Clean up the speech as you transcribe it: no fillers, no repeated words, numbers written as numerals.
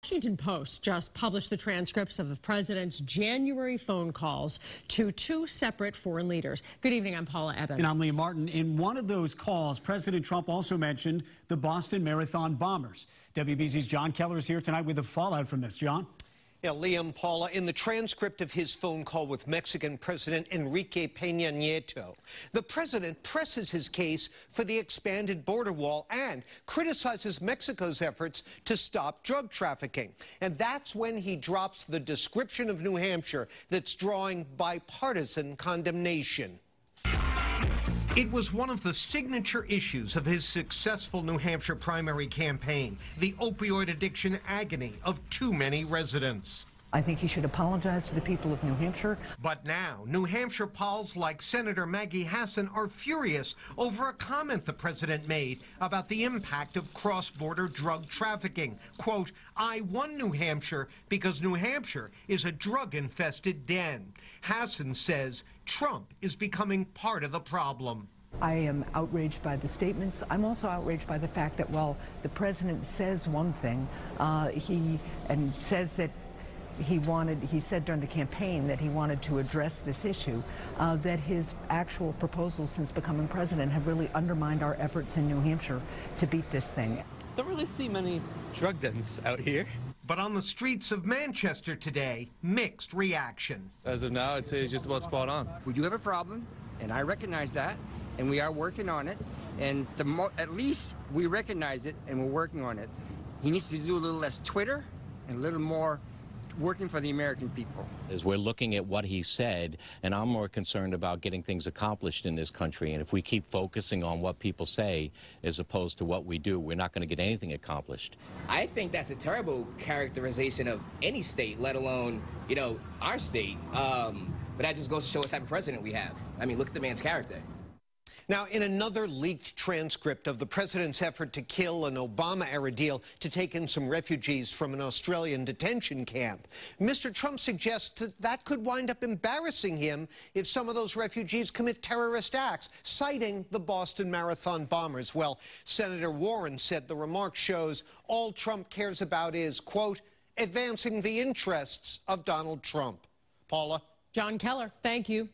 Washington Post just published the transcripts of the president's January phone calls to two separate foreign leaders. Good evening, I'm Paula Eben. And I'm Liam Martin. In one of those calls, President Trump also mentioned the Boston Marathon bombers. WBZ's John Keller is here tonight with the fallout from this. John? Yeah, Liam, Paula, in the transcript of his phone call with Mexican President Enrique Peña Nieto, the president presses his case for the expanded border wall and criticizes Mexico's efforts to stop drug trafficking. And that's when he drops the description of New Hampshire that's drawing bipartisan condemnation. It was one of the signature issues of his successful New Hampshire primary campaign, the opioid addiction agony of too many residents. I think he should apologize to the people of New Hampshire. But now, New Hampshire pals like Senator Maggie Hassan are furious over a comment the president made about the impact of cross-border drug trafficking. Quote, "I won New Hampshire because New Hampshire is a drug-infested den." Hassan says Trump is becoming part of the problem. I am outraged by the statements. I'm also outraged by the fact that while the president says one thing, he says that he said during the campaign that he wanted to address this issue, that his actual proposals since becoming president have really undermined our efforts in New Hampshire to beat this thing. Don't really see many drug dens out here. But on the streets of Manchester today, mixed reaction. As of now, I'd say it's just about spot on. We do have a problem, and I recognize that, and we are working on it. And at least we recognize it, and we're working on it. He needs to do a little less Twitter and a little more working for the American people. As we're looking at what he said, and I'm more concerned about getting things accomplished in this country, and if we keep focusing on what people say as opposed to what we do, we're not going to get anything accomplished. I think that's a terrible characterization of any state, let alone, our state. But that just goes to show what type of president we have. I mean, look at the man's character. Now, in another leaked transcript of the president's effort to kill an Obama-era deal to take in some refugees from an Australian detention camp, Mr. Trump suggests that could wind up embarrassing him if some of those refugees commit terrorist acts, citing the Boston Marathon bombers. Well, Senator Warren said the remark shows all Trump cares about is, quote, advancing the interests of Donald Trump. Paula? John Keller, thank you.